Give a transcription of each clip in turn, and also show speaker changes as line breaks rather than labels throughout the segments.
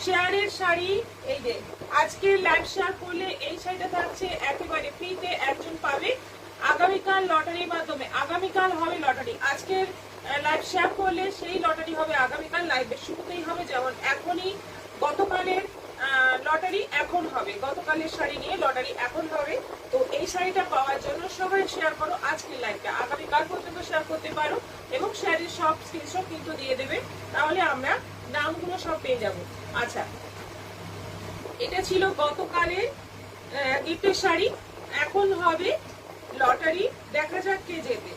শেয়ারের শাড়ি। এই যে আজকের লাইভ শেয়ার করলে এই শাড়িটা থাকছে একেবারে ফ্রিতে, একজন পাবে। আগামীকাল লটারির মাধ্যমে, আগামীকাল হবে লটারি। আজকের লাইভ শেয়ার করলে সেই লটারি হবে আগামীকাল লাইভের শুরুতেই হবে। যেমন এখনই গতকালের লটারি এখন হবে, গতকালের শাড়ি নিয়ে লটারি এখন হবে। তো এই শাড়িটা পাওয়ার জন্য সবাই শেয়ার করো আজকের লাইভটা, আগামীকাল পর্যন্ত শেয়ার করতে পারো এবং শাড়ির সব স্ক্রিনশট কিন্তু দিয়ে দেবে, তাহলে আমরা নামগুলো সব পেয়ে যাব। আচ্ছা, এটা ছিল গতকালের গিফটের শাড়ি, এখন হবে লটারি। দেখা যাক কে জেতে।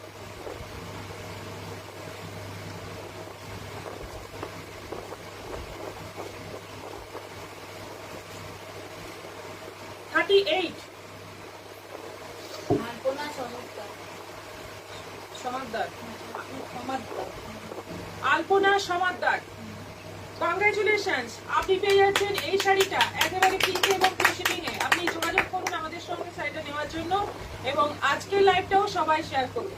আলপনা সমাদদার, কংগ্রেচুলেশনস, আপনি পেয়ে যাচ্ছেন এই শাড়িটা একেবারে ফ্রিতে এবং ফ্রি শিপিং এ। আপনি যোগাযোগ করুন আমাদের সঙ্গে শাড়িটা নেওয়ার জন্য এবং আজকের লাইভটাও সবাই শেয়ার করুন।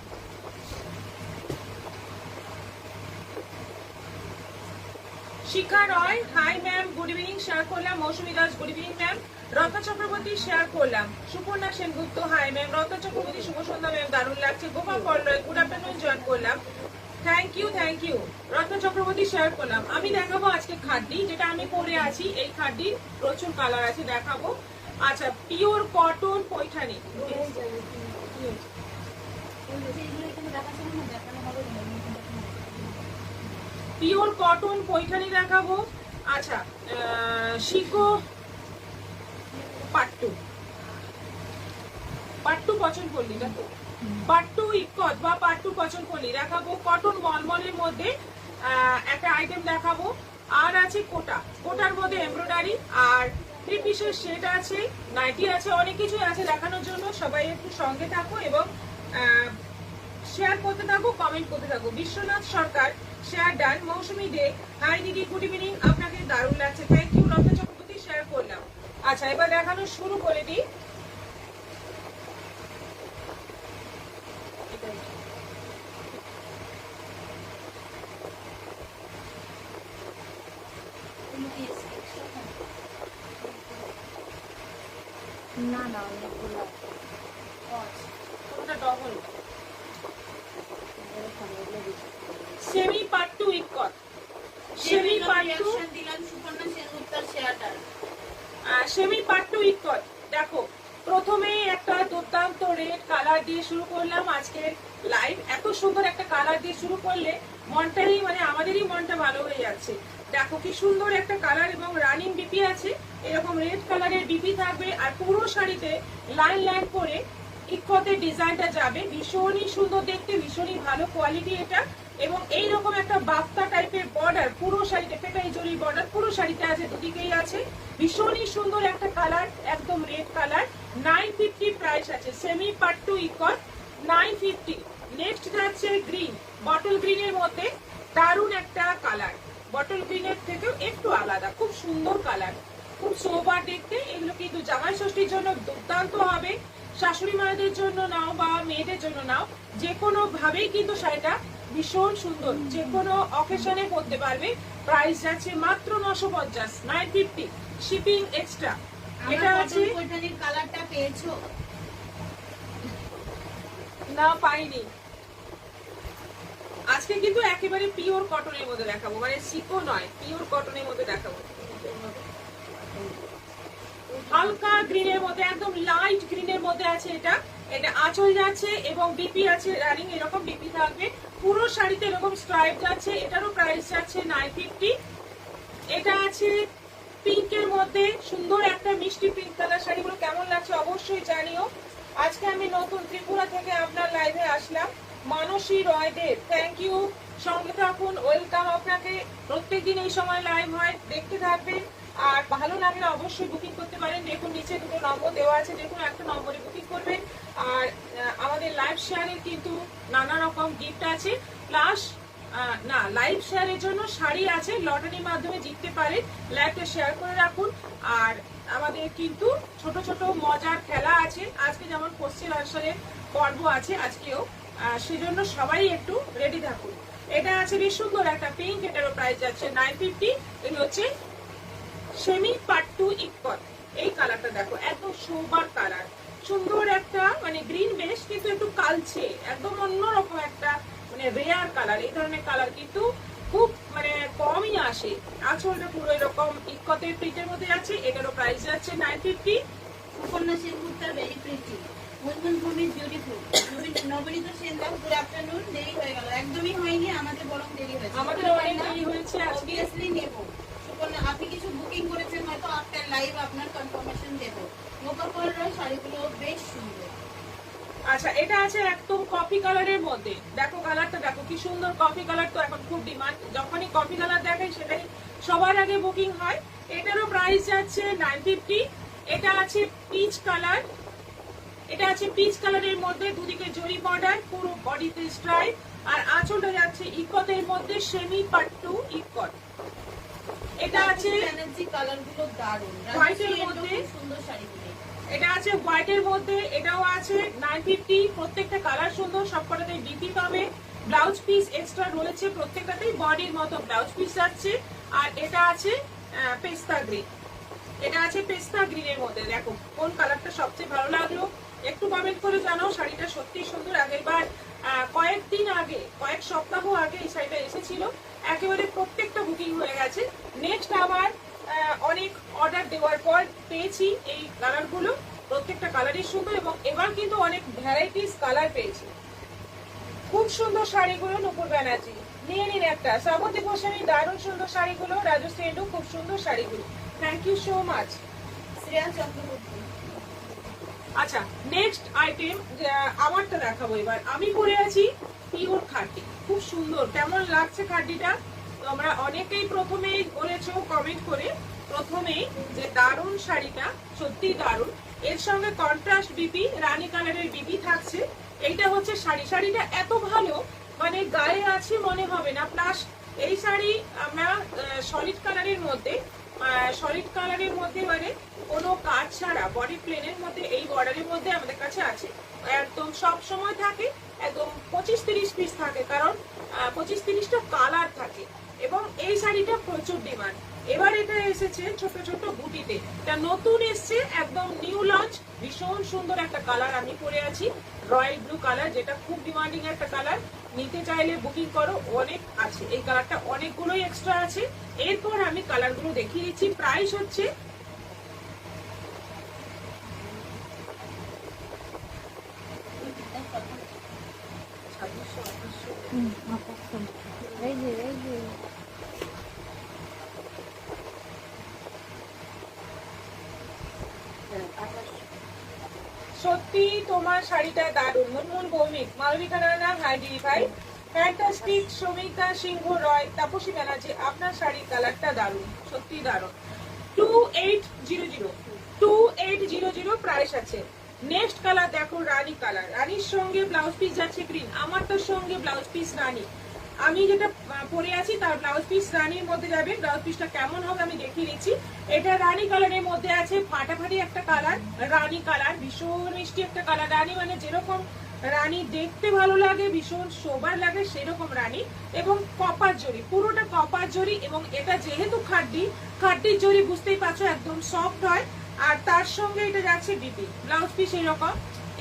Shikha Roy, hi ma'am, good evening, share করলাম। Mousumi Das, good evening ma'am. Ratna Chakraborty share করলাম। Suparna Sengupta, hi ma'am. রত্না চক্রবর্তী, শুভ সন্ধ্যা ম্যাম, দারুণ লাগছে। Gopal Palloy, good afternoon, join করলাম। Thank you, thank you. Ratna Chakraborty share করলাম। আমি দেখাবো আজকে খাড্ডি, যেটা আমি পরে আছি। এই খাড্ডির প্রচুর কালার আছে, দেখাবো। আচ্ছা, pure cotton Paithani, pure cotton Paithani দেখাবো। আচ্ছা, শিকো পাট্টু, পাট্টু পছন্দ করলি দেখো, পাট্টু ইক্কত বা পাট্টু পছন্দ করলি দেখাবো। কটন মলমলের মধ্যে একটা আইটেম দেখাবো। আর আছে কোটা, কোটার মধ্যে এমব্রয়ডারি আর থ্রি পিসের সেট আছে, নাইটি আছে, অনেক কিছু আছে দেখানোর জন্য। সবাই একটু সঙ্গে থাকো এবং শেয়ার করতে থাকো, কমেন্ট করতে থাকো। Biswanath Sarkar, share done. Mousumi De, hi দিদি, গুড ইভিনিং, আপনাকে দারুণ লাগছে, thank you. Ratna Chakraborty share করলাম। আচ্ছা, এবার দেখানো শুরু করে দিই। না না, ওটা double semi pattu ikat, semi pattu দিলাম। সুপর্ণা সেনগুপ্তর শেয়ারটা সেমি পাট্টু ইক্কত। দেখো, প্রথমে একটা দুর্দান্ত রেড কালার দিয়ে শুরু করলাম আজকের লাইভ। এত সুন্দর একটা কালার দিয়ে শুরু করলে মনটাই, মানে আমাদেরই মনটা ভালো হয়ে যাচ্ছে। দেখো কি সুন্দর একটা কালার এবং রানিং বিপি আছে, এরকম রেড কালারের বিপি থাকবে। আর পুরো শাড়িতে লাইন লাইন করে ইক্কতের ডিজাইনটা যাবে, ভীষণই সুন্দর দেখতে, ভীষণই ভালো কোয়ালিটি এটা। এবং এইরকম একটা বাফতা টাইপের বর্ডার পুরো শাড়িতে, পেটাই জরি বর্ডার পুরো শাড়িতে আছে, দুদিকেই আছে। ভীষণই সুন্দর একটা কালার, একদম রেড কালার। 950 প্রাইস আছে, সেমি পাট্টু ইক্কত 950। নেক্সট যাচ্ছে গ্রিন, বটল গ্রিনের মধ্যে দারুণ একটা কালার, বটল গ্রিনের থেকেও একটু আলাদা, খুব সুন্দর কালার, খুব সোবার দেখতে। এগুলো কিন্তু জামাই ষষ্ঠীর জন্য দুর্দান্ত হবে। শাশুড়ি মায়েদের জন্য নাও বা মেয়েদের জন্য নাও, যে কোনো ভাবেই কিন্তু শাড়িটা ভীষণ সুন্দর, যে কোনো অকেশনে পরতে পারবে। প্রাইস যাচ্ছে মাত্র 950, 950, শিপিং এক্সট্রা। এটা আছে কালারটা পেয়েছো? না, পাইনি। আজকে কিন্তু একেবারে পিওর কটনের মধ্যে দেখাবো, মানে সিকো নয়, পিওর কটনের মধ্যে দেখাবো। হালকা গ্রিনের মধ্যে, একদম লাইট গ্রিনের মধ্যে আছে এটা। এটা আঁচল যাচ্ছে এবং বিপি আছে রানিং, এরকম বিপি থাকবে। পুরো শাড়িতে এরকম স্ট্রাইপ যাচ্ছে। এটারও প্রাইস যাচ্ছে 950। এটা আছে পিঙ্কের মধ্যে, সুন্দর একটা মিষ্টি পিঙ্ক কালার। শাড়িগুলো কেমন লাগছে অবশ্যই জানিও। আজকে আমি নতুন ত্রিপুরা থেকে আপনার লাইভে আসলাম। মানসী রয়দের, থ্যাংক ইউ, সঙ্গে থাকুন, ওয়েলকাম আপনাকে। প্রত্যেকদিন এই সময় লাইভ হয়, দেখতে থাকবেন। আর ভালো লাগলে অবশ্যই বুকিং করতে পারেন। দেখুন নিচে দুটো নম্বর দেওয়া আছে, দেখুন একটা নম্বরে বুকিং করবেন। আর আমাদের লাইভ শেয়ারের কিন্তু নানা রকম গিফট আছে, প্লাস না, লাইভ শেয়ারের জন্য শাড়ি আছে, লটারির মাধ্যমে জিততে পারেন। লাইভটা শেয়ার করে রাখুন। আর আমাদের কিন্তু ছোট ছোট মজার খেলা আছে, আজকে যেমন কোশ্চেন আনসারের পর্ব আছে আজকেও, সেজন্য সবাই একটু রেডি থাকুন। এটা আছে বেশ সুন্দর একটা পিঙ্ক, এটারও প্রাইস যাচ্ছে 950। এগুলো হচ্ছে সেমি পাট্টু ইক্কত। এই কালারটা দেখো, একদম সোবার কালার, সুন্দর একটা মানে গ্রিন বেশ কিন্তু একটু কালচে, একদম অন্যরকম একটা মানে রেয়ার কালার। এই ধরনের কালার কিন্তু খুব মানে কমই আসে। আঁচলটা পুরো এরকম ইক্কতের প্রিন্টের মধ্যে আছে। এটারও প্রাইস যাচ্ছে 950।
সুকন্যা সেনগুপ্তার very pretty, Moonmoon Bhumi beautiful. Nabanita সেনদা, গুড আফটারনুন। দেরি হয়ে গেল, একদমই হয়নি আমাদের, বরং দেরি হয়েছে।
আমাদের অনেক দেরি হয়েছে আজকে।
অবভিয়াসলি নেব। সুকন্যা, আপনি কিছু বুকিং করেছেন হয়তো, আফটার লাইভ আপনার কনফার্মেশন দেব। মোকাফররা শাড়িগুলো বেশ সুন্দর।
আচ্ছা, এটা আছে একদম কফি কালারের মধ্যে। দেখো কালারটা দেখো কি সুন্দর, কফি কালার তো এখন খুব ডিমান্ড। যখনই কফি কালার দেখাই সেটাই সবার আগে বুকিং হয়। এটারও প্রাইস যাচ্ছে 950। এটা আছে পিচ কালার, এটা আছে পিচ কালারের মধ্যে, দুদিকে জরি বর্ডার, পুরো বডিতে স্ট্রাইপ, আর আঁচলটা যাচ্ছে ইকতের মধ্যে সেমি পাট্টু ইকত। এটা আছে
এনার্জি কালারগুলো দারুণ,
হোয়াইটের মধ্যে
সুন্দর শাড়িগুলো।
এটা আছে হোয়াইটের মধ্যে, এটাও আছে 950। প্রত্যেকটা কালার সুন্দর, সবকটাতেই ডিপি পাবে। ব্লাউজ পিস এক্সট্রা রয়েছে, প্রত্যেকটাতেই বডির মতো ব্লাউজ পিস যাচ্ছে। আর এটা আছে পেস্তা গ্রিন, এটা আছে পেস্তা গ্রিনের মধ্যে। দেখো কোন কালারটা সবচেয়ে ভালো লাগলো একটু কমেন্ট করে জানাও। শাড়িটা সত্যি সুন্দর। আগেরবার কয়েকদিন আগে, কয়েক সপ্তাহ আগে এই শাড়িটা এসেছিল, একেবারে প্রত্যেকটা বুকিং হয়ে গেছে। নেক্সট আবার অনেক অর্ডার দেওয়ার পর পেয়েছি এই কালারগুলো। প্রত্যেকটা কালারই সুন্দর এবং এবার কিন্তু অনেক ভ্যারাইটিস কালার পেয়েছি। খুব সুন্দর শাড়িগুলো। নূপুর ব্যানার্জি নিয়ে নিন একটা। শ্রাবন্তী গোস্বামী দারুণ সুন্দর শাড়িগুলো। রাজু সেন্ডু খুব সুন্দর শাড়িগুলো। Thank you so much.
Shreya Chakraborty.
আচ্ছা, নেক্সট আইটেম আমারটা দেখাবো এবার। আমি পরে আছি পিওর খাড্ডি, খুব সুন্দর। কেমন লাগছে খাড্ডিটা? তোমরা অনেকেই প্রথমেই বলেছো কমেন্ট করে, প্রথমেই যে দারুণ শাড়িটা, সত্যি দারুণ। এর সঙ্গে কন্ট্রাস্ট বিপি, রানী কালারের বিপি থাকছে। এইটা হচ্ছে শাড়ি, শাড়িটা এত ভালো মানে গায়ে আছে মনে হবে না। প্লাস এই শাড়ি আমরা সলিড কালারের মধ্যে, সলিড কালারের মধ্যে মানে কোনো কাজ ছাড়া বডি প্লেনের মধ্যে এই বর্ডারের মধ্যে আমাদের কাছে আছে। একদম সব সময় থাকে, একদম 25-30 পিস থাকে, কারণ 25-30টা কালার থাকে এবং এই শাড়িটা প্রচুর ডিমান্ড। এবার এটা এসেছে ছোট ছোট বুটিতে, এটা নতুন এসছে, একদম নিউ লঞ্চ। ভীষণ সুন্দর একটা কালার আমি পরে আছি, রয়্যাল ব্লু কালার, যেটা খুব ডিমান্ডিং একটা কালার। নিতে চাইলে বুকিং করো, অনেক আছে এই কালারটা, অনেকগুলোই এক্সট্রা আছে। এরপর আমি কালারগুলো দেখিয়ে দিচ্ছি। প্রাইস হচ্ছে সত্যি তোমার শাড়িটা দারুণ। মুনমুন ভৌমিক, মালবিকা রানা, হাই ডিভাই, ফ্যান্টাস্টিক, সমিতা সিংহ রয়, তাপসী ব্যানার্জি, আপনার শাড়ির কালারটা দারুণ, সত্যি দারুণ। 2800, 2800 প্রাইস আছে। নেক্সট কালার দেখো, রানী কালার। রানীর সঙ্গে ব্লাউজ পিস যাচ্ছে গ্রিন, আমারটার সঙ্গে ব্লাউজ পিস রানী। আমি যেটা পরে আছি তার ব্লাউজ পিস রানীর মধ্যে যাবে। ব্লাউজ পিসটা কেমন হবে আমি দেখিয়ে দিচ্ছি। এটা রানী কালারের মধ্যে আছে, ফাটাফাটি একটা কালার, রানী কালার, ভীষণ মিষ্টি একটা কালার। রানী মানে যেরকম রানী দেখতে ভালো লাগে, ভীষণ সোবার লাগে, সেরকম রানী। এবং কপার জরি, পুরোটা কপার জরি। এবং এটা যেহেতু খাড্ডি, খাড্ডির জরি বুঝতেই পারছো একদম সফট হয়। আর তার সঙ্গে এটা যাচ্ছে বিপি। ব্লাউজ পিস এরকম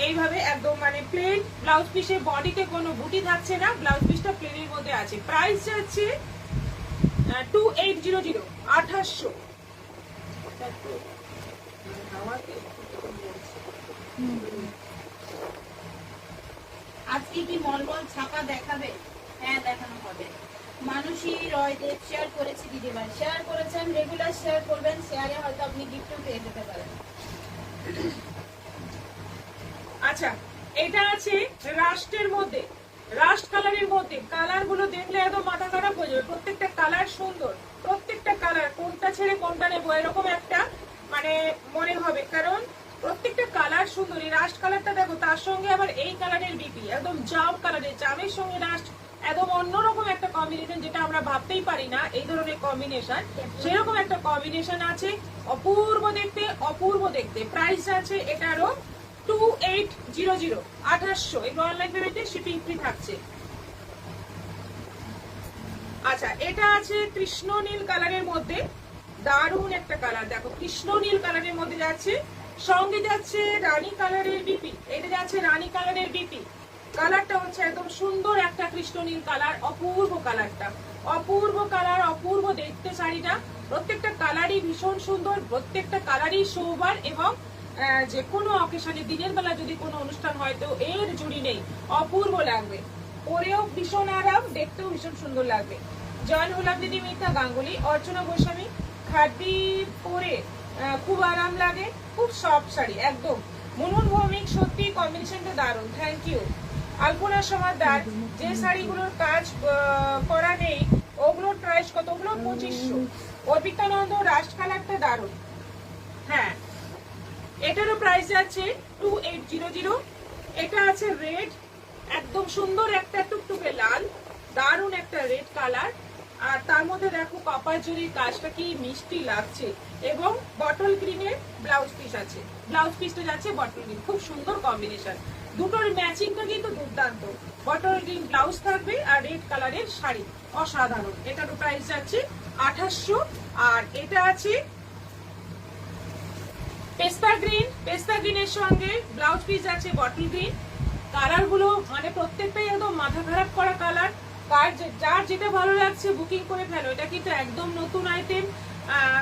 এইভাবে একদম মানে প্লেন ব্লাউজ পিসে, বডিতে কোনো বুটি থাকছে না, ব্লাউজ পিসটা প্লেনের মধ্যে আছে। প্রাইস যাচ্ছে 2800, 2800।
আজকে কি মলমল ছাপা দেখাবে? হ্যাঁ, দেখানো হবে। মানুষী রয় দেব শেয়ার করেছি, দিদিভাই শেয়ার করেছেন, রেগুলার শেয়ার করবেন। শেয়ারে হয়তো আপনি গিফটও পেয়ে যেতে পারেন।
আচ্ছা, এটা আছে রাস্টের মধ্যে, রাস্ট কালারের মধ্যে। কালার গুলো দেখলে একদম মাথা খারাপ হয়ে যাবে। প্রত্যেকটা কালার সুন্দর, প্রত্যেকটা কালার কোনটা ছেড়ে কোনটা নেবো এরকম একটা মানে মনে হবে, কারণ প্রত্যেকটা কালার সুন্দর। এই রাস্ট কালারটা দেখো, তার সঙ্গে আবার এই কালারের বিপি, একদম জাম কালারের, জামের সঙ্গে রাস্ট, একদম অন্যরকম একটা কম্বিনেশন, যেটা আমরা ভাবতেই পারি না এই ধরনের কম্বিনেশন। সেরকম একটা কম্বিনেশন আছে, অপূর্ব দেখতে, অপূর্ব দেখতে। প্রাইস আছে এটারও 2800, 2800। এগুলো অনলাইন পেমেন্টে শিপিং ফ্রি থাকছে। আচ্ছা, এটা আছে কৃষ্ণ নীল কালারের মধ্যে, দারুণ একটা কালার, দেখো কৃষ্ণ নীল কালারের মধ্যে যাচ্ছে, সঙ্গে যাচ্ছে রানী কালারের বিপি। এটা যাচ্ছে রানী কালারের বিপি। কালারটা হচ্ছে একদম সুন্দর একটা কৃষ্ণ নীল কালার, অপূর্ব কালারটা, অপূর্ব কালার, অপূর্ব দেখতে শাড়িটা। প্রত্যেকটা কালারই ভীষণ সুন্দর, প্রত্যেকটা কালারই শোবার, এবং যে কোনো অকেশনে দিনের বেলা যদি কোনো অনুষ্ঠান হয় তো এর জুড়ি নেই, অপূর্ব লাগবে, পরেও ভীষণ আরাম, দেখতেও ভীষণ সুন্দর লাগবে। জয়েন হলাম দিদি মিতা গাঙ্গুলি, অর্চনা গোস্বামী। খাদি পরে খুব আরাম লাগে, খুব সফট শাড়ি একদম। মুনমুন ভৌমিক, সত্যি কম্বিনেশনটা দারুণ, থ্যাংক ইউ। আলপনা সমাদার, যে শাড়িগুলোর কাজ করা নেই ওগুলোর প্রাইস কত? ওগুলো 2500। অর্পিতানন্দ, রাস্ট কালারটা দারুণ। হ্যাঁ, এটারও প্রাইস আছে 2800। এটা আছে রেড, একদম সুন্দর একটা টুকটুকে লাল, দারুণ একটা রেড কালার, আর তার মধ্যে দেখো কপার জরির কাজটা কি মিষ্টি লাগছে, এবং বটল গ্রিনের ব্লাউজ পিস আছে, ব্লাউজ পিসটা যাচ্ছে বটল গ্রিন, খুব সুন্দর কম্বিনেশন, দুটোর ম্যাচিংটা কিন্তু দুর্দান্ত। বটল গ্রিন ব্লাউজ থাকবে আর রেড কালারের শাড়ি, অসাধারণ। এটারও প্রাইস যাচ্ছে 2800। আর এটা আছে পেস্তা গ্রিন, পেস্তা গ্রিনের সঙ্গে ব্লাউজ পিস আছে বটল গ্রিন। কালার গুলো মানে প্রত্যেকটাই একদম মাথা খারাপ করা কালার। যার যেটা ভালো লাগছে বুকিং করে ফেলো, এটা কিন্তু একদম নতুন আইটেম,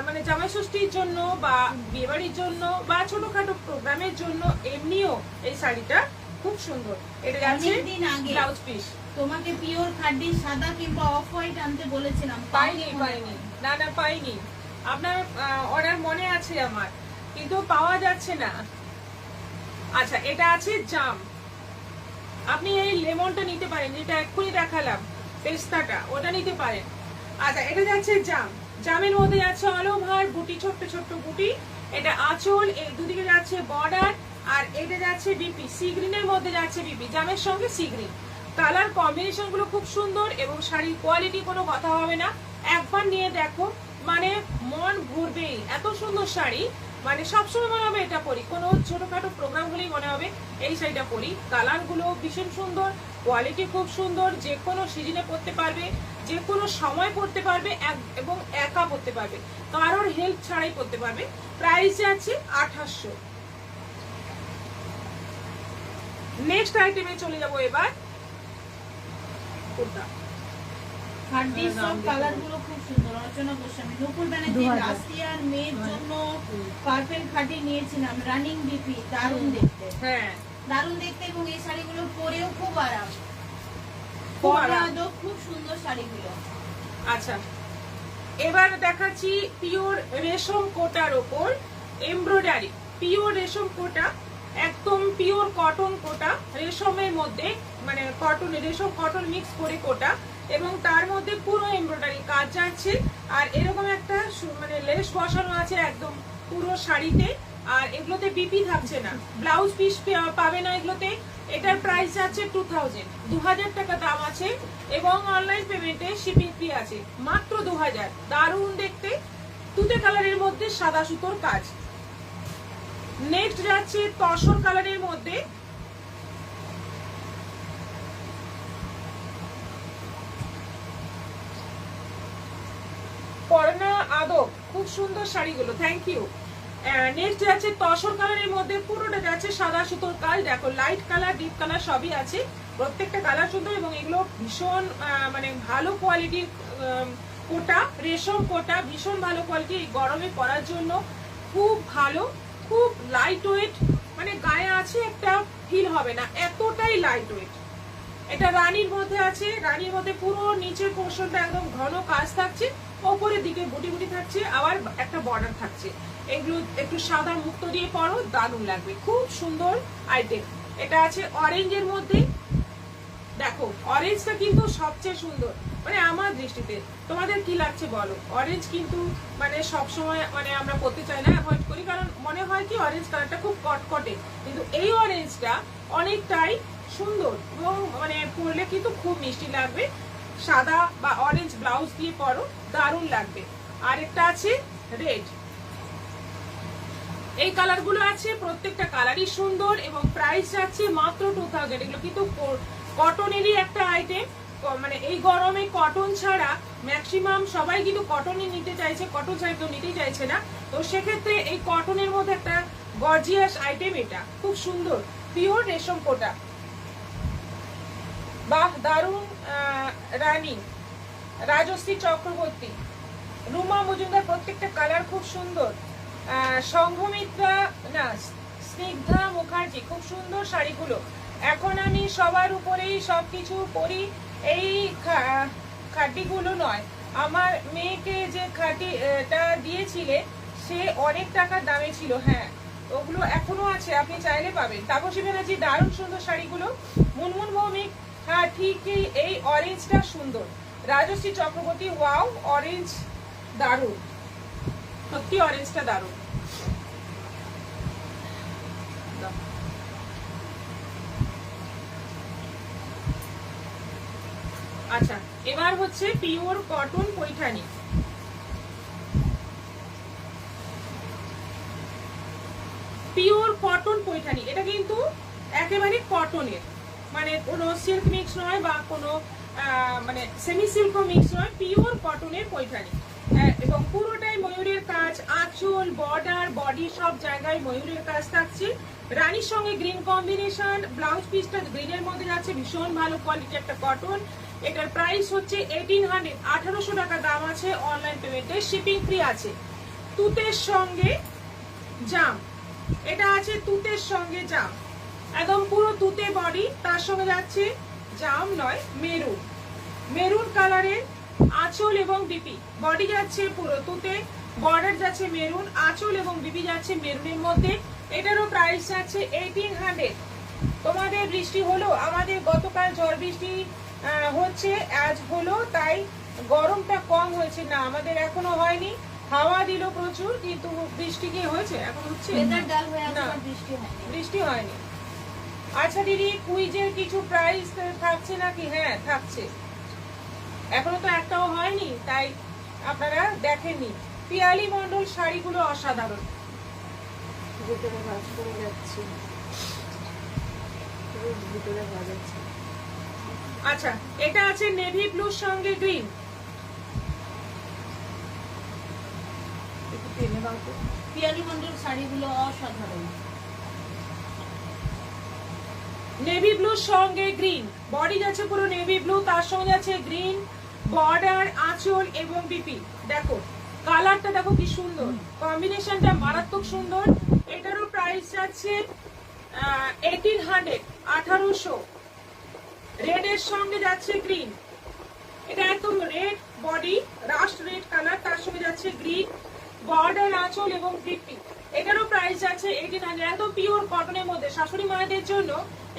মানে জামাই ষষ্ঠীর জন্য বা বিয়েবাড়ির জন্য বা ছোটখাটো প্রোগ্রামের জন্য এমনিও এই শাড়িটা খুব সুন্দর। এটা যাচ্ছে ব্লাউজ পিস।
তোমাকে পিওর খাড্ডি সাদা কিংবা অফ হোয়াইট আনতে বলেছিলাম,
পাইনি, না পাইনি। আপনার অর্ডার মনে আছে আমার, কিন্তু পাওয়া যাচ্ছে না। আচ্ছা, এটা আছে জাম, আপনি এই লেমনটা নিতে পারেন, যেটা এক্ষুনি দেখালাম পেস্তাটা, ওটা নিতে পারেন। আচ্ছা, এটা যাচ্ছে জাম, জামের মধ্যে যাচ্ছে অল ওভার বুটি, ছোট্ট ছোট্ট বুটি। এটা আঁচল, এই দুদিকে যাচ্ছে বর্ডার, আর এটা যাচ্ছে বিপি, সি গ্রিনের মধ্যে যাচ্ছে বিপি, জামের সঙ্গে সি গ্রিন। কালার কম্বিনেশন গুলো খুব সুন্দর, এবং শাড়ির কোয়ালিটি কোনো কথা হবে না, একবার নিয়ে দেখো মানে মন ঘুরবেই, এত সুন্দর শাড়ি। মানে সবসময় মনে হবে এটা পরি, কোনো ছোটখাটো প্রোগ্রাম হলেই মনে হবে এই শাড়িটা পরি। কালার গুলো ভীষণ সুন্দর, কোয়ালিটি খুব সুন্দর, যে কোনো সিজনে পরতে পারবে, যে কোনো সময় পরতে পারবে, এবং একা পরতে পারবে, কারোর হেল্প ছাড়াই পরতে পারবে। প্রাইস আছে 2800। নেক্সট আইটেমে চলে যাবো এবার। কুর্তা
খাড্ডি সব কালার গুলো খুব সুন্দর। অর্চনা গোস্বামী, নুপুর ব্যানার্জি, লাস্ট ইয়ার মেয়ের জন্য পার্পল খাড্ডি নিয়েছিলাম, রানিং বিপি, দারুণ দেখতে।
হ্যাঁ,
দারুণ দেখতে, এবং এই শাড়িগুলো পরেও খুব আরাম,
খুব আরাম,
খুব সুন্দর শাড়িগুলো।
আচ্ছা, এবার দেখাচ্ছি পিওর রেশম কোটার ওপর এমব্রয়ডারি, পিওর রেশম কোটা, একদম পিওর কটন কোটা, রেশমের মধ্যে মানে কটন, রেশম কটন মিক্স করে কোটা, এবং তার মধ্যে পুরো এমব্রয়ডারি কাজ যাচ্ছে। আর এরকম একটা মানে লেস বসানো আছে একদম পুরো শাড়িতে, আর এগুলোতে বিপি থাকছে না, ব্লাউজ পিস পাবে না এগুলোতে। এটার প্রাইস যাচ্ছে 2000 টাকা দাম আছে, এবং অনলাইন পেমেন্টে শিপিং ফি আছে মাত্র 2000। দারুণ দেখতে, তুতে কালারের মধ্যে সাদা সুতোর কাজ। নেক্সট যাচ্ছে তসর কালারের মধ্যে, পরনা আদব, খুব সুন্দর শাড়িগুলো, থ্যাংক ইউ। নেক্সট যাচ্ছে তসর কালারের মধ্যে, পুরোটা যাচ্ছে সাদা সুতোর কাজ। দেখো লাইট কালার, ডিপ কালার সবই আছে, প্রত্যেকটা কালার সুন্দর, এবং এগুলো ভীষণ মানে ভালো কোয়ালিটির কোটা, রেশম কোটা, ভীষণ ভালো কোয়ালিটি, গরমে পরার জন্য খুব ভালো, খুব লাইট ওয়েট, মানে গায়ে আছে একটা ফিল হবে না, এতটাই লাইট ওয়েট। এটা রানীর মধ্যে আছে, রানীর মধ্যে পুরো নিচের পোর্শনটা একদম ঘন কাজ থাকছে, ওপরের দিকে বুটি বুটি থাকছে, আবার একটা বর্ডার থাকছে। এগুলো একটু সাদা মুক্ত দিয়ে পরো, দারুণ লাগবে, খুব সুন্দর আইটেম। এটা আছে অরেঞ্জের মধ্যে, দেখো অরেঞ্জটা কিন্তু সবচেয়ে সুন্দর মানে আমার দৃষ্টিতে। তোমাদের কি লাগছে বলো? অরেঞ্জ কিন্তু মানে সবসময় মানে আমরা পরতে চাই না, অ্যাভয়েড করি, কারণ মনে হয় কি অরেঞ্জ কালারটা খুব কটকটে, কিন্তু এই অরেঞ্জটা অনেকটাই সুন্দর, এবং মানে পরলে কিন্তু খুব মিষ্টি লাগবে। সাদা বা অরেঞ্জ ব্লাউজ দিয়ে পরো, দারুণ লাগবে। আর একটা আছে রেড, এই কালার গুলো আছে, প্রত্যেকটা কালারই সুন্দর, এবং প্রাইস যাচ্ছে মাত্র 2000। এগুলো কিন্তু কটনেরই একটা আইটেম, মানে এই গরমে কটন ছাড়া ম্যাক্সিমাম সবাই কিন্তু কটনই নিতে চাইছে, কটন ছাড়া কেউ নিতেই চাইছে না। তো সেক্ষেত্রে এই কটনের মধ্যে একটা গর্জিয়াস আইটেম, এটা খুব সুন্দর পিওর রেশম কোটা। বাহ, দারুণ। রানী, রাজশ্রী চক্রবর্তী, রুমা মজুমদার, প্রত্যেকটা কালার খুব সুন্দর। সংঘমিত্রা না, স্নিগ্ধা মুখার্জি, খুব সুন্দর শাড়িগুলো। এখন আমি সবার উপরেই সবকিছু পরি, এই খাটিগুলো নয়। আমার মেয়েকে যে খাটিটা দিয়েছিলে সে অনেক টাকার দামে ছিল, হ্যাঁ ওগুলো এখনো আছে, আপনি চাইলে পাবেন। তাপসী ব্যানার্জি, দারুণ সুন্দর শাড়িগুলো। মুনমুন ভৌমিক, হ্যাঁ ঠিকই, এই অরেঞ্জটা সুন্দর। রাজশ্রী চক্রবর্তী, ওয়াও অরেঞ্জ দারুণ, সত্যি অরেঞ্জটা দারুণ। আচ্ছা, এবার হচ্ছে pure cotton Paithani. Pure cotton Paithani, এটা কিন্তু একেবারে কটনের, মানে কোনো সিল্ক মিক্স নয় বা কোনো মানে সেমি সিল্ক মিক্স নয়, পিওর কটনের পৈঠানি। এবং পুরোটাই ময়ূরের কাজ, আঁচল, বর্ডার, বডি সব জায়গায় ময়ূরের কাজ থাকছে। রানীর সঙ্গে গ্রিন কম্বিনেশন, ব্লাউজ পিসটা গ্রিনের মধ্যে যাচ্ছে, ভীষণ ভালো কোয়ালিটি একটা কটন। এটার প্রাইস হচ্ছে 1800, 1800 টাকা দাম আছে অনলাইন পেমেন্টে, শিপিং ফ্রি আছে। তুতের সঙ্গে জাম, এটা আছে তুতের সঙ্গে জাম, একদম পুরো তুতে বডি, তার সঙ্গে যাচ্ছে জাম নয় মেরুন, মেরুন কালারের আঁচল এবং বিপি। বডি যাচ্ছে পুরো তুতে, বর্ডার যাচ্ছে মেরুন, আঁচল এবং বিপি যাচ্ছে মেরুনের মধ্যে। এটারও প্রাইস আছে 1800। তোমাদের বৃষ্টি হলো, আমাদের গতকাল ঝড় বৃষ্টি হচ্ছে, আজ হলো, তাই গরমটা কম হয়েছে। না, আমাদের এখনো হয়নি, হাওয়া দিল প্রচুর, কিন্তু বৃষ্টি কি হয়েছে এখন? হচ্ছে না, বৃষ্টি হয়নি। আচ্ছা দিদি, কুইজের কিছু প্রাইস থাকছে নাকি? হ্যাঁ থাকছে, এখনো তো একটাও হয়নি, তাই আপনারা দেখেননি। পিয়ালি মন্ডল, শাড়িগুলো অসাধারণ।
ভিতরে ভাঁজ করে যাচ্ছে, ভিতরে ভাঁজ আছে।
আচ্ছা, এটা আছে নেভি ব্লুর সঙ্গে গ্রিন।
পিয়ালি মন্ডল শাড়িগুলো অসাধারণ।
নেভি ব্লুর সঙ্গে গ্রিন, বডি যাচ্ছে পুরো নেভি ব্লু, তার সঙ্গে যাচ্ছে গ্রিন, বর্ডার, আঁচল এবং বিপি। দেখো কালারটা, দেখো কি সুন্দর কম্বিনেশনটা, মারাত্মক সুন্দর। এটারও প্রাইস যাচ্ছে 1800, 1800। রেড এর সঙ্গে যাচ্ছে গ্রিন, এটা একদম red body, rust red colour, তার সঙ্গে যাচ্ছে গ্রিন, বর্ডার, আঁচল এবং বিপি। এটারও প্রাইস আছে 1800, একদম পিওর কটনের মধ্যে। শাশুড়ি মায়েদের জন্য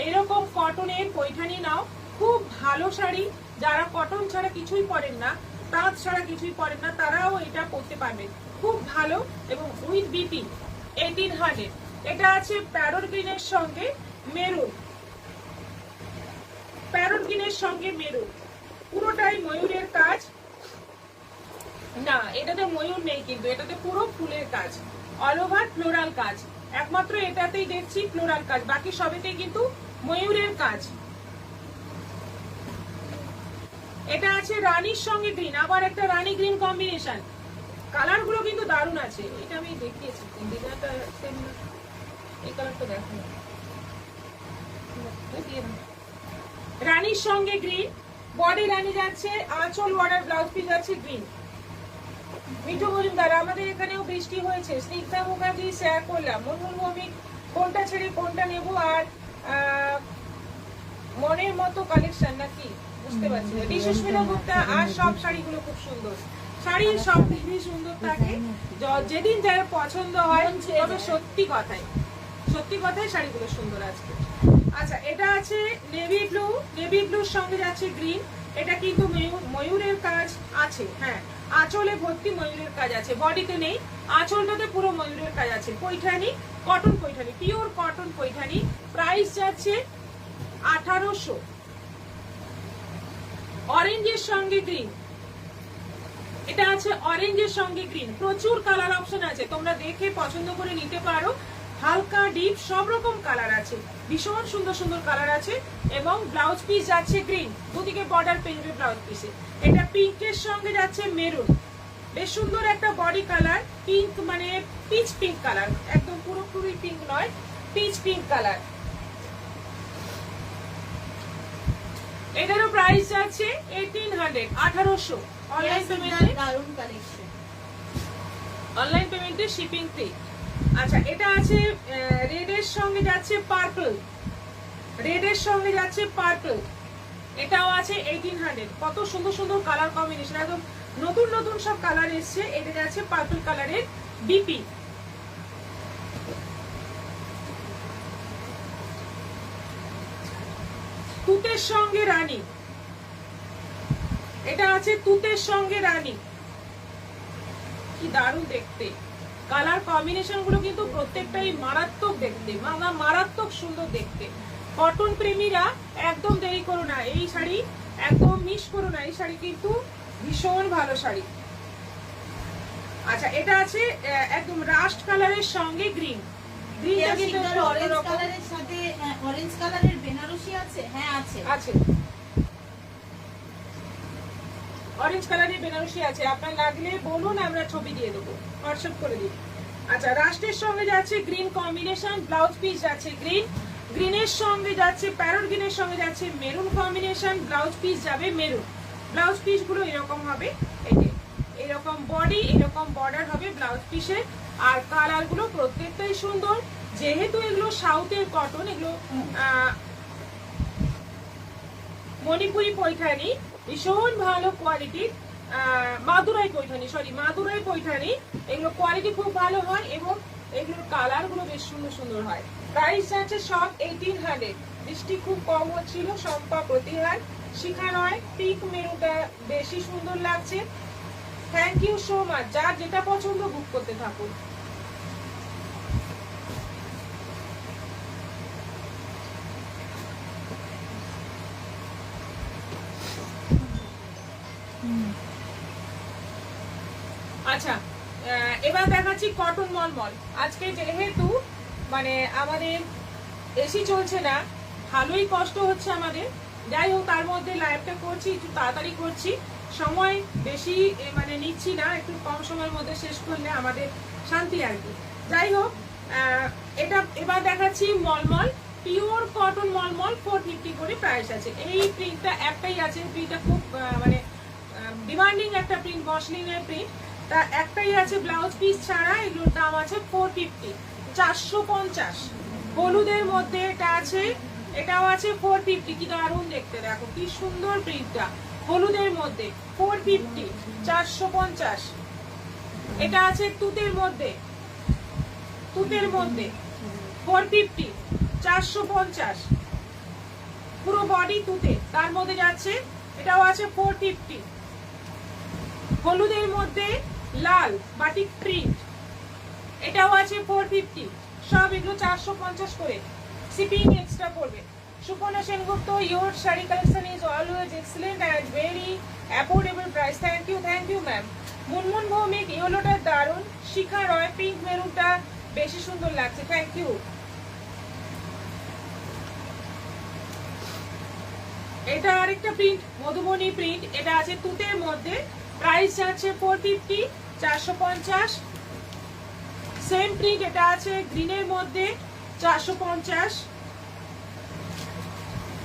এরকম কটনের পৈঠানি নাও, খুব ভালো শাড়ি। যারা কটন ছাড়া কিছুই পরেন না, তাঁত ছাড়া কিছুই পরেন না, তারাও এটা পরতে পারবেন, খুব ভালো। এবং উইথ বিপি 1800। এটা আছে প্যারট গ্রিনের সঙ্গে মেরুন, প্যারট গ্রিনের সঙ্গে মেরুন, পুরোটাই ময়ূরের কাজ। না, এটাতে ময়ূর নেই, কিন্তু এটাতে পুরো ফুলের কাজ, অল ওভার ফ্লোরাল কাজ। একমাত্র এটাতেই দেখছি ফ্লোরাল কাজ, বাকি সবেতেই কিন্তু ময়ূরের কাজ। এটা আছে রানীর সঙ্গে গ্রিন, আবার একটা রানী গ্রিন কম্বিনেশন। কালার গুলো কিন্তু দারুণ আছে। এটা আমি দেখিয়েছি, ডিজাইনটা সেম না, এই কালারটা দেখো। রানীর সঙ্গে গ্রিন, বডি রানী যাচ্ছে, আঁচল, বর্ডার, ব্লাউজ পিস যাচ্ছে গ্রিন। মিঠু মজুমদার, আমাদের এখানেও বৃষ্টি হয়েছে। স্নিগ্ধা মুখার্জি শেয়ার করলাম। মুনমুন ভৌমিক, কোনটা ছেড়ে কোনটা নেব? আর মনের মতো কালেকশন নাকি বুঝতে পারছি না। সুস্মিতা গুপ্তা, আর সব শাড়িগুলো খুব সুন্দর, শাড়ি সব দিনই সুন্দর থাকে, যেদিন যার পছন্দ হয়। তবে সত্যি কথাই শাড়িগুলো সুন্দর আজকে। আচ্ছা, এটা আছে নেভি ব্লু, নেভি ব্লুর সঙ্গে যাচ্ছে গ্রিন। এটা কিন্তু ময়ূরের কাজ আছে, হ্যাঁ আঁচলে ভর্তি ময়ূরের কাজ আছে, বডিতে নেই, আঁচলটাতে পুরো ময়ূরের কাজ আছে। Paithani, cotton Paithani, pure cotton Paithani. Price যাচ্ছে 1800। অরেঞ্জের সঙ্গে গ্রিন, এটা আছে অরেঞ্জের সঙ্গে গ্রিন। প্রচুর কালার অপশন আছে, তোমরা দেখে পছন্দ করে নিতে পারো। হালকা ডিপ সব রকম কালার আছে, ভীষণ সুন্দর সুন্দর কালার আছে। এবং ব্লাউজ পিস যাচ্ছে গ্রিন, দুদিকে বর্ডার পেয়ে যাবে ব্লাউজ পিসে। এটা পিঙ্কের সঙ্গে যাচ্ছে মেরুন, বেশ সুন্দর একটা বডি কালার, পিঙ্ক মানে পিচ পিঙ্ক কালার, একদম পুরোপুরি পিঙ্ক নয়, পিচ পিঙ্ক কালার। এটারও প্রাইস আছে 1800, 1800। অনলাইন পেমেন্টে
দারুণ কালেকশন,
অনলাইন পেমেন্টে শিপিং ফ্রি। আচ্ছা, এটা আছে রেড এর সঙ্গে যাচ্ছে পার্পল, রেড এর সঙ্গে যাচ্ছে পার্পল, এটাও আছে 1800। কত সুন্দর সুন্দর কালার কম্বিনেশন, একদম নতুন নতুন সব কালার এসছে। এটা যাচ্ছে পার্পল কালারের বিপি। তুতের সঙ্গে রানী, এটা আছে তুতের সঙ্গে রানী, কি দারুণ দেখতে। কালার কম্বিনেশন গুলো কিন্তু প্রত্যেকটাই মারাত্মক দেখতে, মারাত্মক সুন্দর দেখতে। কটন প্রেমীরা একদম দেরি করো না, এই শাড়ি একদম মিস করো না, এই শাড়ি কিন্তু ভীষণ ভালো শাড়ি। আচ্ছা, এটা আছে একদম রাস্ট কালারের সঙ্গে গ্রিন, গ্রিনটা কিন্তু
অরেঞ্জ কালারের সাথে অরেঞ্জ কালারের বেনারসি আছে। হ্যাঁ আছে,
আছে অরেঞ্জ কালারের বেনারসি আছে, আপনার লাগলে বলুন, আমরা ছবি দিয়ে দেবো, হোয়াটসঅ্যাপ করে দিই। আচ্ছা, রাস্টের সঙ্গে যাচ্ছে গ্রিন কম্বিনেশন, ব্লাউজ পিস যাচ্ছে গ্রিন, গ্রিনের সঙ্গে যাচ্ছে প্যারট গ্রিনের সঙ্গে যাচ্ছে মেরুন কম্বিনেশন, ব্লাউজ পিস যাবে মেরুন। ব্লাউজ পিস গুলো এরকম হবে, এই যে এরকম বডি, এরকম বর্ডার হবে ব্লাউজ পিসে। আর কালার গুলো প্রত্যেকটাই সুন্দর, যেহেতু এগুলো সাউথের কটন, এগুলো মণিপুরি পৈঠানি, ভীষণ ভালো কোয়ালিটির, মাদুরাই পৈঠানি, মাদুরাই পৈঠানি, এগুলো কোয়ালিটি খুব ভালো হয় এবং এগুলোর কালার গুলো বেশ সুন্দর সুন্দর হয়। প্রাইস আছে সব 1800। বৃষ্টি খুব কম হচ্ছিল, সম্পা প্রতিহার, শিখা নয়, পিঙ্ক মেরুটা বেশি সুন্দর লাগছে। থ্যাংক ইউ সো মাচ, যার যেটা পছন্দ বুক করতে থাকুন। আচ্ছা, এবার দেখাচ্ছি কটন মলমল। আজকে যেহেতু মানে আমাদের এসি চলছে না, ভালোই কষ্ট হচ্ছে আমাদের, যাই হোক তার মধ্যে লাইভটা করছি, একটু তাড়াতাড়ি করছি, সময় বেশি মানে নিচ্ছি না, একটু কম সময়ের মধ্যে শেষ করলে আমাদের শান্তি আর কি। যাই হোক, এটা এবার দেখাচ্ছি মলমল, পিওর কটন মলমল, 450 করে প্রাইস আছে। এই প্রিন্টটা একটাই আছে, প্রিন্টটা খুব মানে ডিমান্ডিং একটা প্রিন্ট, মসলিনের প্রিন্ট, তা একটাই আছে ব্লাউজ পিস ছাড়া। এগুলোর দাম আছে 450, 450। হলুদের মধ্যে এটা আছে, এটাও আছে 450। কি দারুণ দেখতে, দেখো কি সুন্দর প্রিন্টটা, হলুদের মধ্যে 450, 450। এটা আছে তুতের মধ্যে, তুতের মধ্যে 450, 450, পুরো বডি তুতে, তার মধ্যে যাচ্ছে, এটাও আছে 450। হলুদের মধ্যে লাল বাটিক প্রিন্ট, এটাও আছে 450। সব এগুলো 450 করে, শিপিং এক্সট্রা পড়বে। Suparna Sengupta, your sari collection is always excellent and very affordable price. Thank you ma'am. Moonmoon Bhowmik, ইয়েলোটা দারুন। শিখা রয়, পিঙ্ক মেরুনটা বেশি সুন্দর লাগছে, থ্যাংক ইউ। এটা আরেকটা প্রিন্ট, মধুবনী প্রিন্ট, এটা আছে তুতের মধ্যে, প্রাইস আছে 450, 450। সেম প্রিন্ট, এটা আছে গ্রিনের মধ্যে, 450।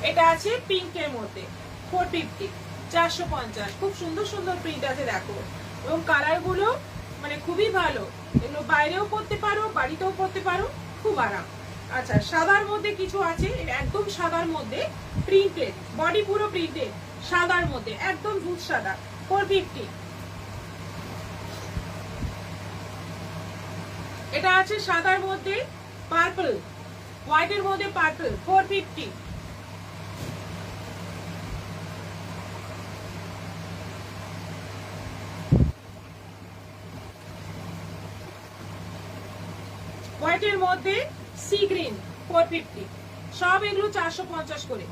এটা আছে পিঙ্কের মধ্যে, 450, 450। খুব সুন্দর সুন্দর প্রিন্ট আছে দেখো, এবং কালার গুলো মানে খুবই ভালো, এগুলো বাইরেও পরতে পারো, বাড়িতেও পরতে পারো, খুব আরাম। আচ্ছা, সাদার মধ্যে কিছু আছে, একদম সাদার মধ্যে প্রিন্টেড, বডি পুরো প্রিন্টেড, সাদার মধ্যে একদম দুধ সাদা, 450। এটা আছে সাদার মধ্যে পার্পল, হোয়াইটের মধ্যে পার্পল, 450। হোয়াইটের মধ্যে সি গ্রিন, 450। সব এগুলো 450 করে।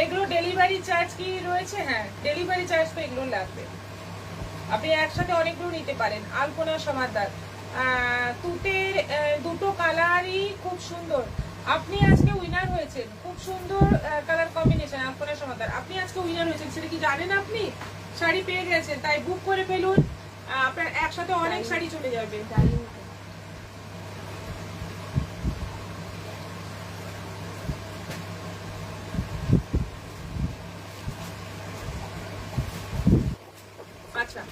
এগুলো ডেলিভারি চার্জ কি রয়েছে? হ্যাঁ, ডেলিভারি চার্জ তো এগুলো লাগবে। আপনি একসাথে অনেকগুলো নিতে পারেন। আলপনা সমাদার তুতের দুটো কালারই খুব সুন্দর। আপনি আজকে উইনার হয়েছেন, খুব সুন্দর কালার কম্বিনেশন। আলপনা সমাদার আপনি আজকে উইনার হয়েছেন, সেটা কি জানেন? আপনি শাড়ি পেয়ে গেছেন, তাই বুক করে ফেলুন। আপনার একসাথে অনেক শাড়ি চলে যাবে। আচ্ছা,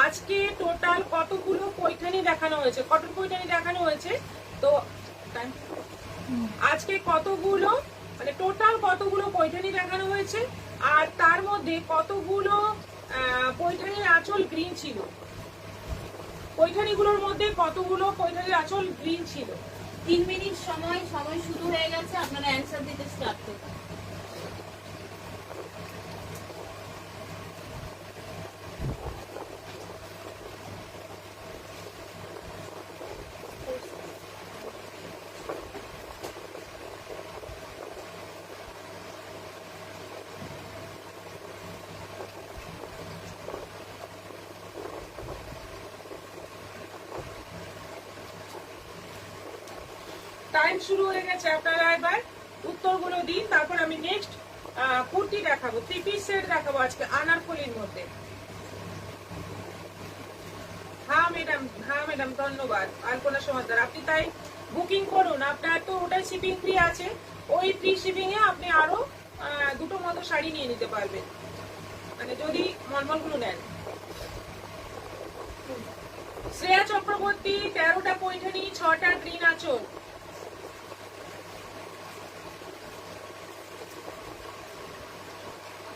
আজকে টোটাল কতগুলো পৈঠানি দেখানো হয়েছে? কটন পৈঠানি দেখানো হয়েছে। তো আজকে কতগুলো, মানে টোটাল কতগুলো পৈঠানি দেখানো হয়েছে, আর তার মধ্যে কতগুলো পৈঠানির আঁচল গ্রিন ছিল? পৈঠানিগুলোর মধ্যে কতগুলো পৈঠানির আঁচল গ্রিন ছিল?
3 মিনিট সময় শুরু হয়ে গেছে, আপনারা অ্যানসার দিতে স্টার্ট করুন।
টাইম শুরু হয়ে গেছে, আপনারা এবার উত্তরগুলো দিন। তারপর আমি নেক্সট কুর্তি দেখাবো, 3 পিস সেট দেখাবো আজকে আনারকলির মধ্যে। হ্যাঁ ম্যাডাম ধন্যবাদ। আলপনা সমাদার আপনি তাই বুকিং করুন, আপনার তো ওটাই শিপিং ফ্রি আছে। ওই ফ্রি শিপিং এ আপনি আরো দুটো মতো শাড়ি নিয়ে নিতে পারবেন, মানে যদি মলমলগুলো নেন। শ্রেয়া চক্রবর্তী 13টা পৈঠানি, 6টা গ্রিন আঁচল।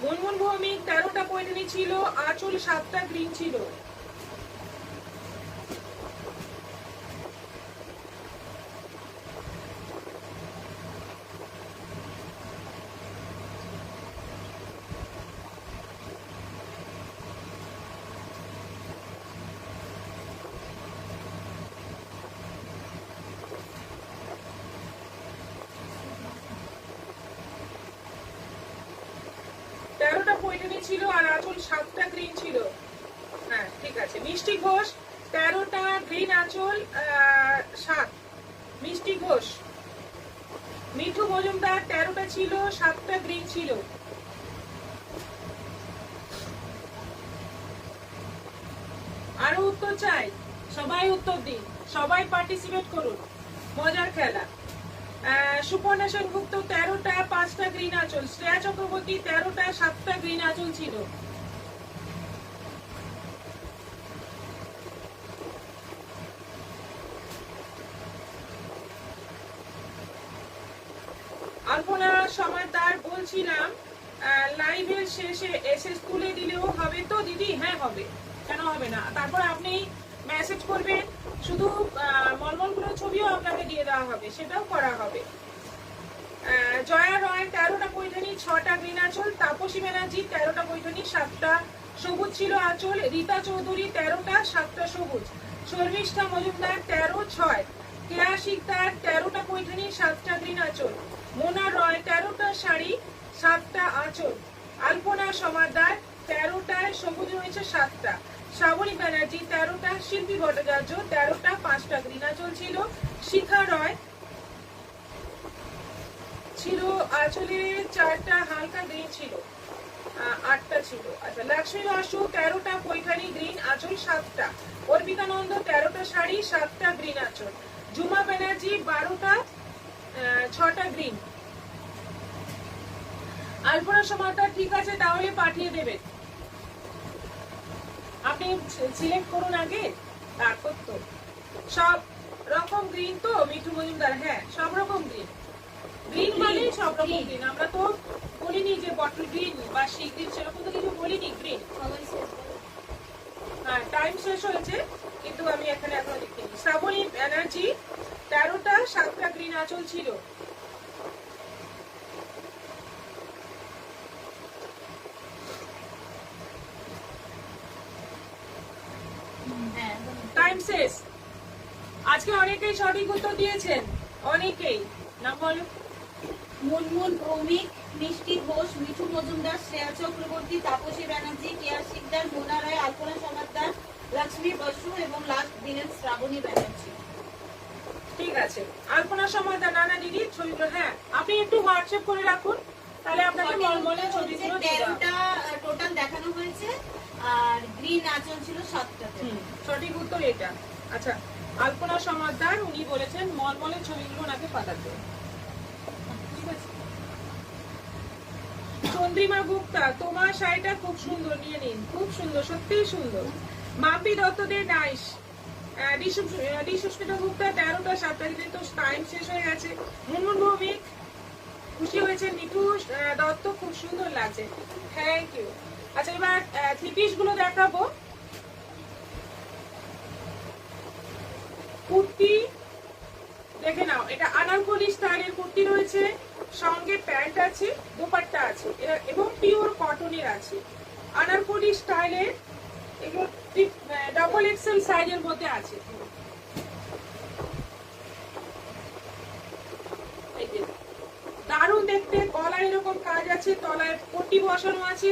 মুনমুন ভৌমিক 13টা পৈঠানি ছিল, আঁচল 7টা গ্রিন ছিল। পৈঠানি ছিল আর আঁচল 7টা গ্রিন ছিল। হ্যাঁ ঠিক আছে। মিষ্টি ঘোষ 13টা গ্রিন আঁচল 7। মিষ্টি ঘোষ। মিঠু মজুমদার 13টা ছিল, 7টা গ্রিন ছিল। আরো উত্তর চাই, সবাই উত্তর দিন, সবাই পার্টিসিপেট করুন, মজার খেলা। সুপর্ণা সেনগুপ্ত 13টা 5টা গ্রিন আঁচল। শ্রেয়া চক্রবর্তী 13টা 7টা গ্রিন আঁচল ছিল। আলপনা সমাদার বলছিলাম লাইভের শেষে এসএস তুলে দিলেও হবে তো দিদি? হ্যাঁ হবে, কেন হবে না। তারপর আপনি মেসেজ করবেন, শুধু মলমলগুলোর ছবিও আপনাকে দিয়ে দেওয়া হবে, সেটাও করা হবে। জয়া রয় 13টা পৈঠানি, 6টা গ্রিন আঁচল। তাপসী ব্যানার্জি 13টা পৈঠানি, 7টা সবুজ ছিল আঁচল। রীতা চৌধুরী 13টা, 7টা সবুজ। শর্মিষ্ঠা মজুমদার 13, 6। কেয়া শিকদার 13টা পৈঠানি, 7টা গ্রিন আঁচল। মোনা রয় 13টা শাড়ি, 7টা আঁচল। আলপনা সমাদার 13টায় সবুজ রয়েছে 7টা। শ্রাবণী ব্যানার্জি 13টা। শিল্পী ভট্টাচার্য 13টা, 5টা গ্রিন আঁচল ছিল। শিখা রয় ছিল আঁচলে 4টা হালকা গ্রিন ছিল, 8টা ছিল। আচ্ছা, লক্ষ্মী বাসু 13টা পৈঠানি, গ্রিন আঁচল 7টা। অর্পিতা নন্দ 13টা শাড়ি, 7টা গ্রিন আঁচল। জুমা ব্যানার্জি 12টা, 6টা গ্রিন। আলপনা সমাদার ঠিক আছে, তাহলে পাঠিয়ে দেবেন। আপনি সিলেক্ট করুন আগে, তারপর তো সব রকম গ্রিন তো মিঠু মজুমদার। হ্যাঁ সব রকম গ্রিন। গ্রিন মানে সব রকম গ্রিন, আমরা তো বলিনি যে বটল গ্রিন বা সি গ্রিন, সেরকম তো কিছু বলিনি। গ্রিন। হ্যাঁ টাইম শেষ হয়েছে, কিন্তু আমি এখানে এখনো দেখিনি। শ্রাবণী ব্যানার্জি 13টা, 7টা গ্রিন আঁচল ছিল। টাইম শেষ। আজকে অনেকেই সঠিক উত্তর দিয়েছেন, অনেকেই। না বলো
মুনমুন ভৌমিক, মিষ্টি ঘোষ, মিঠু মজুমদার, শ্রেয়া চক্রবর্তী, তাপসী ব্যানার্জি, কেয়ার শিকদার, মোনা রায়, আলপনা সমাদ্দার, লক্ষ্মী বসু এবং লাস্ট দিলেন শ্রাবণী ব্যানার্জি।
ঠিক আছে, আলপনা সমাদার নানা দিদি ছবিগুলো, হ্যাঁ আপনি একটু হোয়াটসঅ্যাপ করে রাখুন, তাহলে আপনাকে মলমলে ছবিগুলো দিয়ে দেওয়া হবে।
13টা টোটাল দেখানো হয়েছে আর গ্রিন আঁচল ছিল 7টাতে।
সঠিক উত্তর এটা। আচ্ছা, আলপনা সমাদার উনি বলেছেন মলমলের ছবিগুলো ওনাকে পাঠাতে। ঠিক আছে। চন্দ্রিমা গুপ্তা, তোমার শাড়িটা খুব সুন্দর, নিয়ে নিন, খুব সুন্দর, সত্যিই সুন্দর। মাম্পি দত্তদের নাইস। সুস্মিতা গুপ্তা 13টা 7টা দিলে তো টাইম শেষ হয়ে গেছে। মুনমুন ভৌমিক খুশি হয়েছে, মিঠু দত্ত খুব সুন্দর লাগছে, থ্যাংক ইউ। আচ্ছা, এবার থ্রি পিস গুলো দেখাবো। কুর্তি দেখে নাও, এটা আনারকলি স্টাইলের কুর্তি রয়েছে, সঙ্গে প্যান্ট আছে, দোপাট্টা আছে এবং পিওর কটনের আছে। আনারকলি স্টাইলের এগুলো ডাবল এক্সেল সাইজের মধ্যে আছে। এই যে দারুণ দেখতে, গলায় এরকম কাজ আছে, তলায় পট্টি বসানো আছে,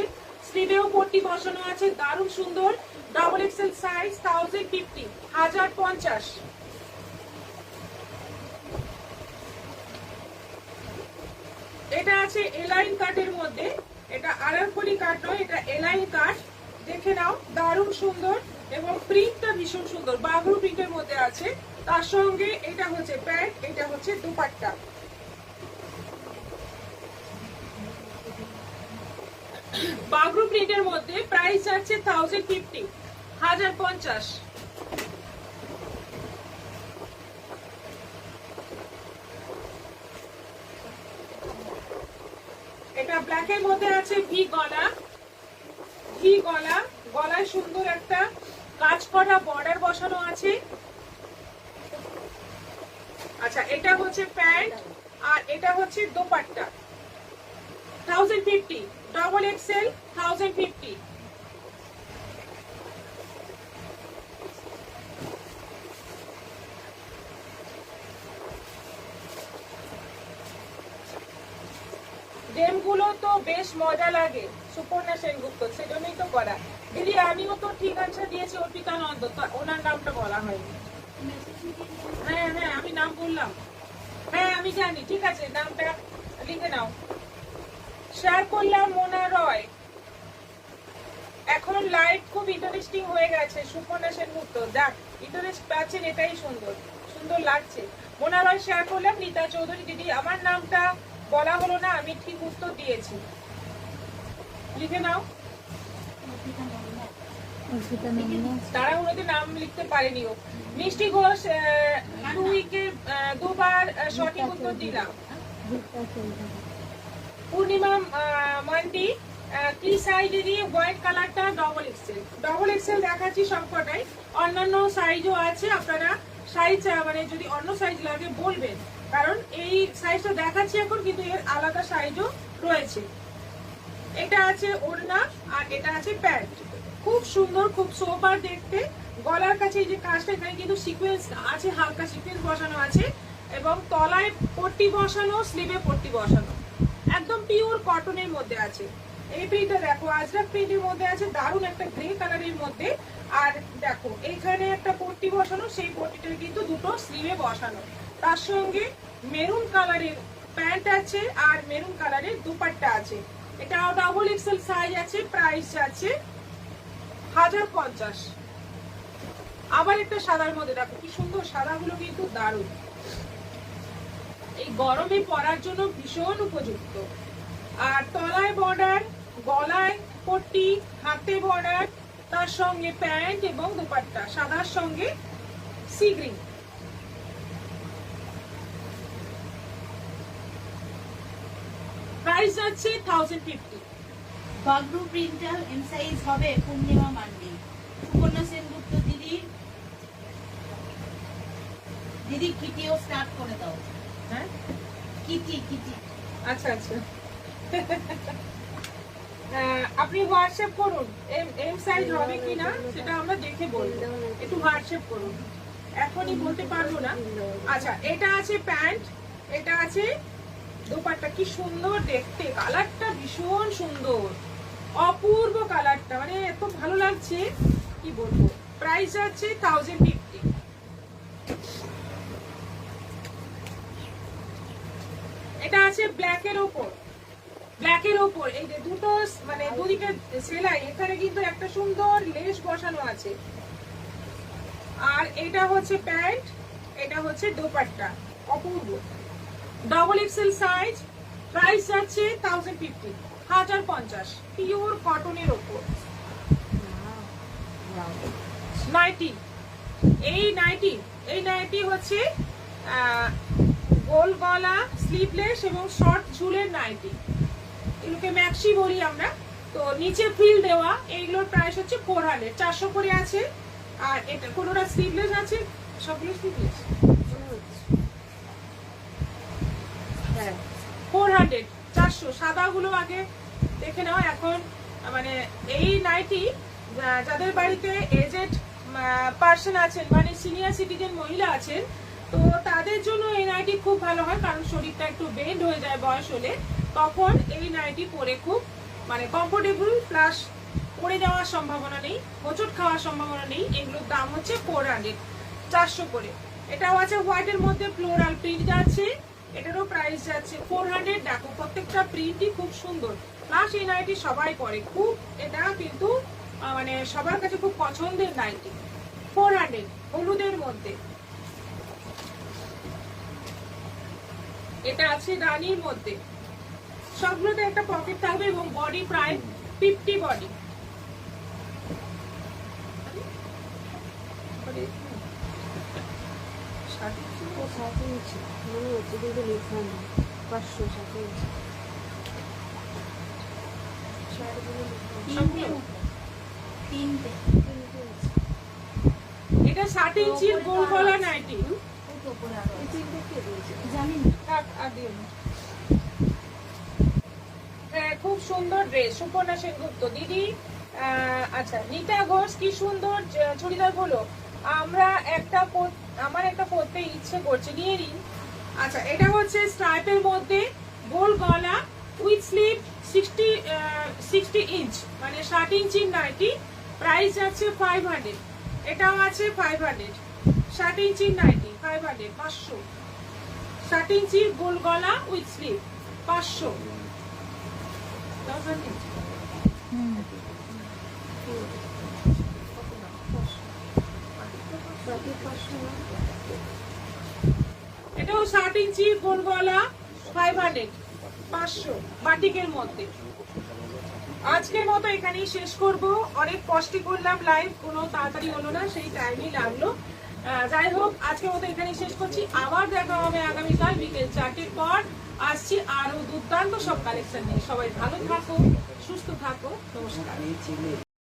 স্লিভেও পট্টি বসানো আছে, দারুণ সুন্দর। Double XL size 1050, 1050। এটা আছে এলাইন কাটের মধ্যে, এটা আনারকলি কাট নয়, এটা এলাইন কাট। দেখে নাও, দারুণ সুন্দর এবং প্রিন্টটা ভীষণ সুন্দর, বাগরু প্রিন্টের মধ্যে আছে। তার সঙ্গে এটা হচ্ছে প্যান্ট, এটা হচ্ছে দুপাট্টা। বাগরু প্রিন্টের মধ্যে প্রাইস আছে 1050, 1050। এটা ব্ল্যাকের মধ্যে আছে, ভি গলা, ভি গলা, গলায় সুন্দর একটা কাজ করা বর্ডার বসানো আছে। আচ্ছা, এটা হচ্ছে প্যান্ট আর এটা হচ্ছে দোপাট্টা। 1050, double XL 1050। গেমগুলো তো বেশ মজা লাগে, সুপর্ণা সেনগুপ্ত, সেজন্যই তো করা। দিদি আমিও তো ঠিক আনসার দিয়েছি, অর্পিতা নন্দ, ওনার নামটা বলা হয়নি। হ্যাঁ হ্যাঁ, আমি নাম বললাম, হ্যাঁ আমি জানি, ঠিক আছে, নামটা লিখে নাও। শেয়ার করলাম মোনা রয়। এখন লাইভ খুব ইন্টারেস্টিং হয়ে গেছে, সুপর্ণা সেনগুপ্ত, যাক ইন্টারেস্ট পাচ্ছেন, এটাই সুন্দর, সুন্দর লাগছে। মোনা রয় শেয়ার করলাম। রীতা চৌধুরী দিদি, আমার নামটা বলা হলো না, আমি ঠিক উত্তর দিয়েছি, লিখে নাও। তারা ওনাদের নাম লিখতে পারেনি। ও মিষ্টি ঘোষ, 2 উইকে 2বার সঠিক উত্তর দিলাম। পূর্ণিমা মান্ডি, কি সাইজ দিদি? হোয়াইট কালারটা ডবল এক্সেল, ডবল এক্সেল দেখাচ্ছি সবকটাই, অন্যান্য সাইজও আছে। আপনারা সাইজ মানে যদি অন্য সাইজ লাগে বলবেন, কারণ এই সাইজটা দেখাচ্ছি এখন, কিন্তু এর আলাদা সাইজও রয়েছে। এটা আছে ওড়না আর এটা আছে প্যান্ট, খুব সুন্দর, খুব সোবার দেখতে। গলার কাছে এই যে কাজটা, এখানে কিন্তু সিকোয়েন্স আছে, হালকা সিকোয়েন্স বসানো আছে এবং তলায় পট্টি বসানো, স্লিভে পট্টি বসানো, একদম পিওর কটনের মধ্যে আছে। এই প্রিন্টটা দেখো, আজরাক প্রিন্টের মধ্যে আছে, দারুণ একটা গ্রে কালারের মধ্যে। আর দেখো এইখানে একটা পট্টি বসানো, সেই পট্টিটা কিন্তু দুটো স্লিভে বসানো। তার সঙ্গে মেরুন কালারের প্যান্ট আছে আর মেরুন কালারের দুপাট্টা আছে। এটাও ডাবল এক্সেল সাইজ আছে, প্রাইস আছে 1050। আবার একটা সাদার মধ্যে দেখো কি সুন্দর, সাদাগুলো কিন্তু দারুণ, এই গরমে পরার জন্য ভীষণ উপযুক্ত। আর তলায় বর্ডার, গলায় পট্টি, হাতে বর্ডার, তার সঙ্গে প্যান্ট এবং দুপাট্টা, সাদার সঙ্গে সি গ্রিন। প্রাইস আছে 1050।
বাগরু প্রিন্টার এম সাইজ হবে পূর্ণিমা মান্ডি। সুপর্ণা সেনগুপ্ত দিদি, দিদি কিটিও স্টার্ট করে দাও।
হ্যাঁ,
কিটি কিটি।
আচ্ছা আচ্ছা, আপনি হোয়াটসঅ্যাপ করুন, এম সাইজ হবে কিনা সেটা আমরা দেখে বলবো, একটু হোয়াটসঅ্যাপ করুন, এখনই বলতে পারবো না। আচ্ছা, এটা আছে প্যান্ট, এটা আছে দোপাট্টা কি সুন্দর দেখতে, কালারটা ভীষণ সুন্দর, অপূর্ব কালারটা, মানে এত ভালো লাগছে কি বলবো। প্রাইস আছে 1050। এটা আছে ব্ল্যাকের ওপর, ব্ল্যাকের ওপর এই যে দুটো মানে দুদিকে সেলাই, এখানে কিন্তু একটা সুন্দর লেস বসানো আছে। আর এটা হচ্ছে প্যান্ট, এটা হচ্ছে দোপাট্টা, অপূর্ব। ডবল এক্সেল সাইজ, প্রাইস যাচ্ছে 1050, 1050, পিওর কটনের ওপর। নাইটি, এই নাইটি হচ্ছে গোল গলা, স্লিভলেস এবং শর্ট ঝুলের নাইটি, এগুলোকে ম্যাক্সি বলি আমরা। তো নিচে ফ্রিল দেওয়া, এইগুলোর প্রাইস হচ্ছে 400, 400 করে আছে। আর এটা কোনোটা স্লিভলেস আছে, সবগুলো স্লিভলেস। হ্যাঁ 400, 400। সাদাগুলো আগে দেখে নাও। এখন মানে এই নাইটি যাদের বাড়িতে এজেড পার্সন আছেন, মানে সিনিয়র সিটিজেন মহিলা আছেন, তো তাদের জন্য এই নাইটি খুব ভালো হয়, কারণ শরীরটা একটু বেন্ড হয়ে যায় বয়স হলে, তখন এই নাইটি পরে খুব মানে কমফোর্টেবল, প্লাস পরে যাওয়ার সম্ভাবনা নেই, হোঁচট খাওয়ার সম্ভাবনা নেই। এগুলোর দাম হচ্ছে 400, 400 করে। এটাও আছে হোয়াইটের মধ্যে ফ্লোরাল প্রিন্ট যাচ্ছে, এটারও প্রাইস যাচ্ছে 400। দেখো প্রত্যেকটা প্রিন্টই খুব সুন্দর, প্লাস এই নাইটি সবাই পরে খুব, এটা কিন্তু মানে সবার কাছে খুব পছন্দের নাইটি। 400 হলুদের মধ্যে। এটা আছে রানীর মধ্যে, সবগুলোতে একটা পকেট থাকবে এবং বডি প্রায় 50 বডি। এটা 60 ইঞ্চির গোল গলা নাইটি। খুব সুন্দর ড্রেস, সুপর্ণা সেনগুপ্ত দিদি। আচ্ছা নিতা ঘোষ, কি সুন্দর চুড়িদার গুলো, আমার একটা পরতে ইচ্ছে করছে, নিয়ে নিন। আচ্ছা এটা হচ্ছে স্ট্রাইপের মধ্যে গোল গলা উইথ স্লিভ, 60 ইঞ্চ মানে 60 ইঞ্চির নাইটি, প্রাইস আছে 500। এটাও আছে 500, 60 ইঞ্চির নাইটি 500, 500। 60 ইঞ্চি গোল গলা উইথ স্লিভ 500। এটাও 60 ইঞ্চি গোল গলা 500, 500 বাটিকের মধ্যে। আজকের মতো এখানেই শেষ করব। অনেক কষ্টে করলাম লাইভ, কোনো তাড়াতাড়ি হলো না, সেই টাইমই লাগলো। যাই হোক আজকের মতো এখানেই শেষ করছি। আবার দেখা হবে আগামীকাল বিকেল 4টের পর। আসছি আরো দুর্দান্ত সব কালেকশন নিয়ে। সবাই ভালো থাকো, সুস্থ থাকো, নমস্কার।